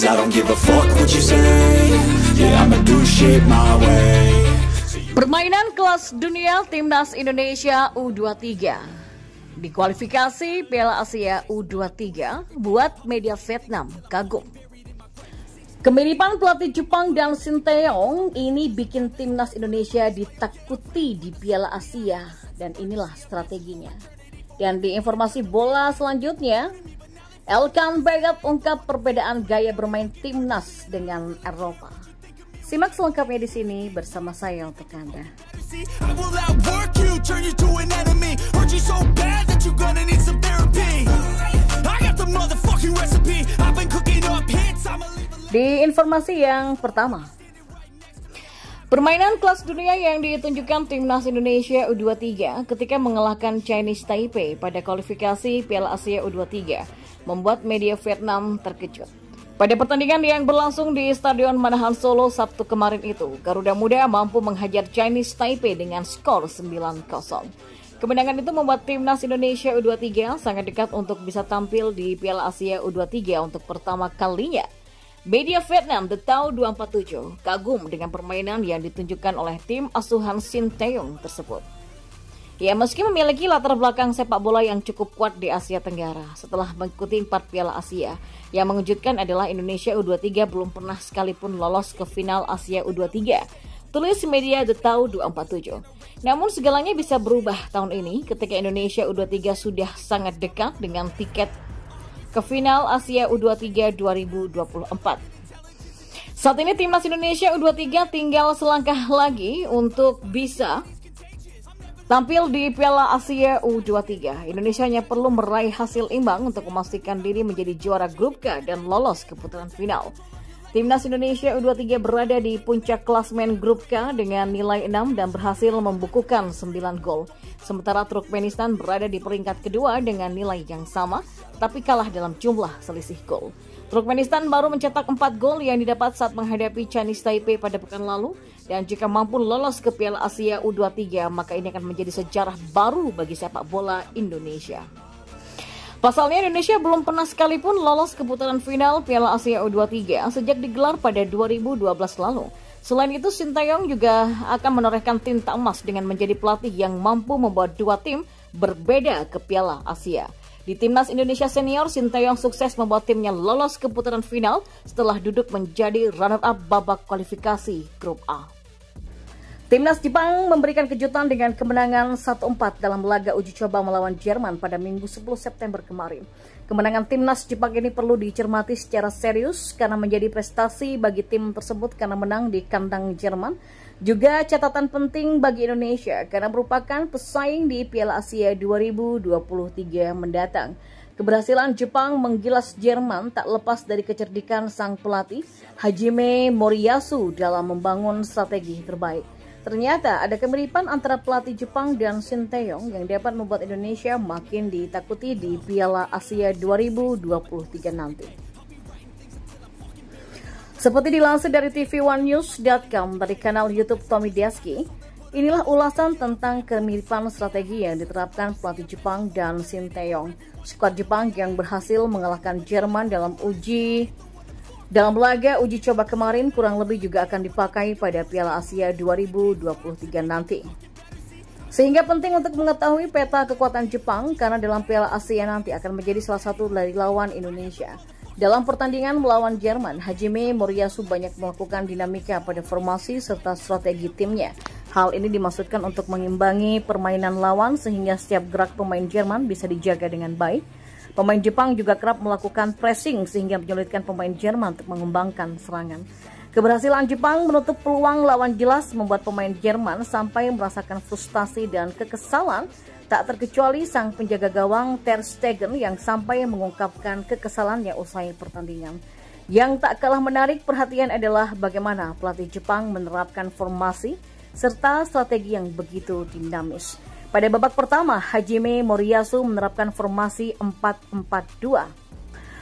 'cause I don't give a fuck what you say. Yeah, I'ma do shit my way. Permainan kelas dunia Timnas Indonesia U23 di kualifikasi Piala Asia U23 buat media Vietnam kagum. Kemiripan pelatih Jepang dan Sinteyong ini bikin Timnas Indonesia ditakuti di Piala Asia, dan inilah strateginya. Dan di informasi bola selanjutnya, Elkan Bagat ungkap perbedaan gaya bermain Timnas dengan Eropa. Simak selengkapnya di sini bersama saya untuk Anda. Di informasi yang pertama, permainan kelas dunia yang ditunjukkan Timnas Indonesia U23 ketika mengalahkan Chinese Taipei pada kualifikasi Piala Asia U23 membuat media Vietnam terkejut. Pada pertandingan yang berlangsung di Stadion Manahan Solo Sabtu kemarin itu, Garuda Muda mampu menghajar Chinese Taipei dengan skor 9-0. Kemenangan itu membuat Timnas Indonesia U23 sangat dekat untuk bisa tampil di Piala Asia U23 untuk pertama kalinya. Media Vietnam The Tau 247 kagum dengan permainan yang ditunjukkan oleh tim asuhan Sinteyong tersebut. Ya, meski memiliki latar belakang sepak bola yang cukup kuat di Asia Tenggara, setelah mengikuti 4 Piala Asia, yang mengejutkan adalah Indonesia U23 belum pernah sekalipun lolos ke final Asia U23, tulis media The Tau 247. Namun segalanya bisa berubah tahun ini ketika Indonesia U23 sudah sangat dekat dengan tiket ke final Asia U23 2024. Saat ini Timnas Indonesia U23 tinggal selangkah lagi untuk bisa tampil di Piala Asia U23. Indonesia hanya perlu meraih hasil imbang untuk memastikan diri menjadi juara grup K dan lolos ke putaran final. Timnas Indonesia U23 berada di puncak klasmen grup K dengan nilai 6 dan berhasil membukukan 9 gol. Sementara Turkmenistan berada di peringkat kedua dengan nilai yang sama, tapi kalah dalam jumlah selisih gol. Turkmenistan baru mencetak 4 gol yang didapat saat menghadapi Chinese Taipei pada pekan lalu, dan jika mampu lolos ke Piala Asia U23, maka ini akan menjadi sejarah baru bagi sepak bola Indonesia. Pasalnya Indonesia belum pernah sekalipun lolos ke putaran final Piala Asia U23 sejak digelar pada 2012 lalu. Selain itu, Sinteyong juga akan menorehkan tinta emas dengan menjadi pelatih yang mampu membawa dua tim berbeda ke Piala Asia. Di Timnas Indonesia Senior, Sinteyong sukses membawa timnya lolos ke putaran final setelah duduk menjadi runner-up babak kualifikasi Grup A. Timnas Jepang memberikan kejutan dengan kemenangan 1-4 dalam laga uji coba melawan Jerman pada Minggu 10 September kemarin. Kemenangan Timnas Jepang ini perlu dicermati secara serius karena menjadi prestasi bagi tim tersebut karena menang di kandang Jerman. Juga catatan penting bagi Indonesia karena merupakan pesaing di Piala Asia 2023 mendatang. Keberhasilan Jepang menggilas Jerman tak lepas dari kecerdikan sang pelatih Hajime Moriyasu dalam membangun strategi terbaik. Ternyata ada kemiripan antara pelatih Jepang dan Sinteyong yang dapat membuat Indonesia makin ditakuti di Piala Asia 2023 nanti. Seperti dilansir dari tv1news.com dari kanal YouTube Tommy Deski, inilah ulasan tentang kemiripan strategi yang diterapkan pelatih Jepang dan Sinteyong. Skuad Jepang yang berhasil mengalahkan Jerman dalam laga uji coba kemarin kurang lebih juga akan dipakai pada Piala Asia 2023 nanti. Sehingga penting untuk mengetahui peta kekuatan Jepang karena dalam Piala Asia nanti akan menjadi salah satu dari lawan Indonesia. Dalam pertandingan melawan Jerman, Hajime Moriyasu banyak melakukan dinamika pada formasi serta strategi timnya. Hal ini dimaksudkan untuk mengimbangi permainan lawan sehingga setiap gerak pemain Jerman bisa dijaga dengan baik. Pemain Jepang juga kerap melakukan pressing sehingga menyulitkan pemain Jerman untuk mengembangkan serangan. Keberhasilan Jepang menutup peluang lawan jelas membuat pemain Jerman sampai merasakan frustasi dan kekesalan, tak terkecuali sang penjaga gawang Ter Stegen yang sampai mengungkapkan kekesalannya usai pertandingan. Yang tak kalah menarik perhatian adalah bagaimana pelatih Jepang menerapkan formasi serta strategi yang begitu dinamis. Pada babak pertama, Hajime Moriyasu menerapkan formasi 4-4-2.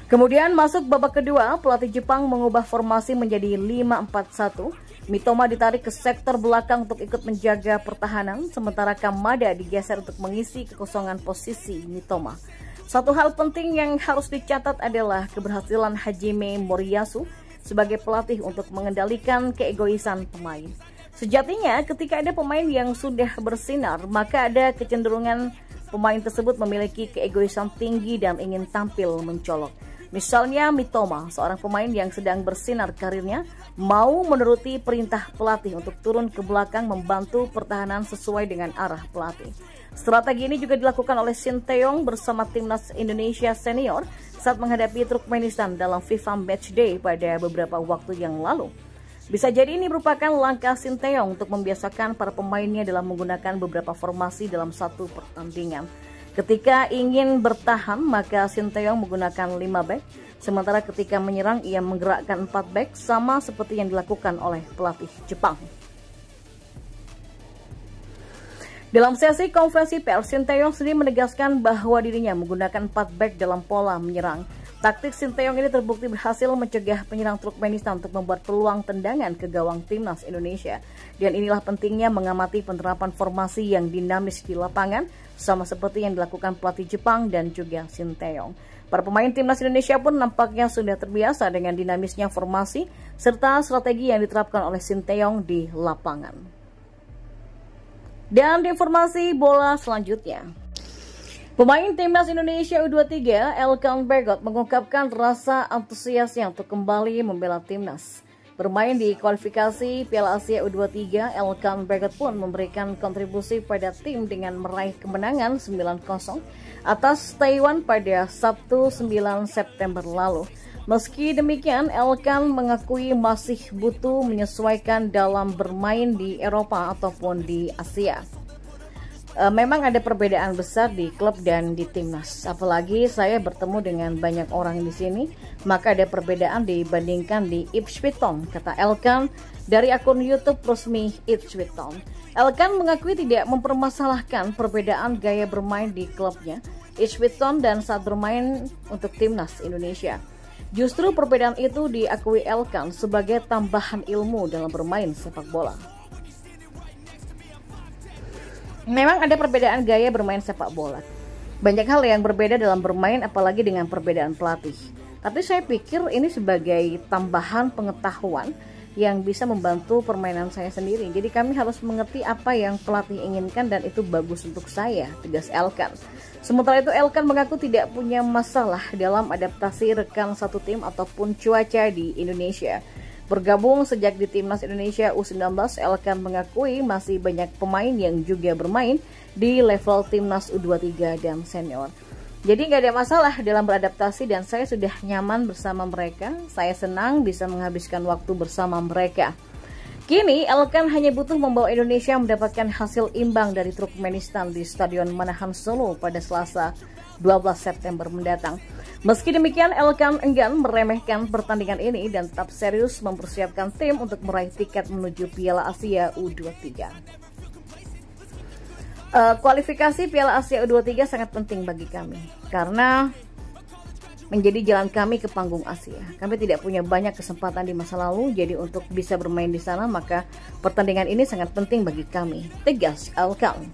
Kemudian masuk babak kedua, pelatih Jepang mengubah formasi menjadi 5-4-1. Mitoma ditarik ke sektor belakang untuk ikut menjaga pertahanan, sementara Kamada digeser untuk mengisi kekosongan posisi Mitoma. Satu hal penting yang harus dicatat adalah keberhasilan Hajime Moriyasu sebagai pelatih untuk mengendalikan keegoisan pemain. Sejatinya ketika ada pemain yang sudah bersinar, maka ada kecenderungan pemain tersebut memiliki keegoisan tinggi dan ingin tampil mencolok. Misalnya Mitoma, seorang pemain yang sedang bersinar karirnya, mau menuruti perintah pelatih untuk turun ke belakang membantu pertahanan sesuai dengan arah pelatih. Strategi ini juga dilakukan oleh Shin Tae-yong bersama timnas Indonesia senior saat menghadapi Turkmenistan dalam FIFA Matchday pada beberapa waktu yang lalu. Bisa jadi ini merupakan langkah Shin Tae-yong untuk membiasakan para pemainnya dalam menggunakan beberapa formasi dalam satu pertandingan. Ketika ingin bertahan, maka Shin Tae-yong menggunakan 5 back, sementara ketika menyerang ia menggerakkan 4 back, sama seperti yang dilakukan oleh pelatih Jepang. Dalam sesi konferensi pers, Shin Tae-yong sendiri menegaskan bahwa dirinya menggunakan 4 back dalam pola menyerang. Taktik Shin Tae-yong ini terbukti berhasil mencegah penyerang Turkmenistan untuk membuat peluang tendangan ke gawang timnas Indonesia. Dan inilah pentingnya mengamati penerapan formasi yang dinamis di lapangan, sama seperti yang dilakukan pelatih Jepang dan juga Shin Tae-yong. Para pemain timnas Indonesia pun nampaknya sudah terbiasa dengan dinamisnya formasi serta strategi yang diterapkan oleh Shin Tae-yong di lapangan. Dan di informasi bola selanjutnya, pemain timnas Indonesia U23 Elkan Bagot mengungkapkan rasa antusiasnya untuk kembali membela timnas. Bermain di kualifikasi Piala Asia U23, Elkan Bagot pun memberikan kontribusi pada tim dengan meraih kemenangan 9-0 atas Taiwan pada Sabtu 9 September lalu. Meski demikian, Elkan mengakui masih butuh menyesuaikan dalam bermain di Eropa ataupun di Asia. Memang ada perbedaan besar di klub dan di timnas. Apalagi saya bertemu dengan banyak orang di sini, maka ada perbedaan dibandingkan di Ipswich Town, kata Elkan dari akun YouTube resmi Ipswich Town. Elkan mengakui tidak mempermasalahkan perbedaan gaya bermain di klubnya Ipswich Town dan saat bermain untuk timnas Indonesia. Justru perbedaan itu diakui Elkan sebagai tambahan ilmu dalam bermain sepak bola. Memang ada perbedaan gaya bermain sepak bola. Banyak hal yang berbeda dalam bermain, apalagi dengan perbedaan pelatih. Tapi saya pikir ini sebagai tambahan pengetahuan yang bisa membantu permainan saya sendiri. Jadi kami harus mengerti apa yang pelatih inginkan dan itu bagus untuk saya, tegas Elkan. Sementara itu Elkan mengaku tidak punya masalah dalam adaptasi rekan satu tim ataupun cuaca di Indonesia. Bergabung sejak di timnas Indonesia U19, Elkan mengakui masih banyak pemain yang juga bermain di level timnas U23 dan senior. Jadi nggak ada masalah dalam beradaptasi dan saya sudah nyaman bersama mereka. Saya senang bisa menghabiskan waktu bersama mereka. Kini Elkan hanya butuh membawa Indonesia mendapatkan hasil imbang dari Turkmenistan di Stadion Manahan Solo pada Selasa 12 September mendatang. Meski demikian, Elkan enggan meremehkan pertandingan ini dan tetap serius mempersiapkan tim untuk meraih tiket menuju Piala Asia U23. Kualifikasi Piala Asia U23 sangat penting bagi kami karena menjadi jalan kami ke panggung Asia. Kami tidak punya banyak kesempatan di masa lalu, jadi untuk bisa bermain di sana maka pertandingan ini sangat penting bagi kami, tegas Elkan.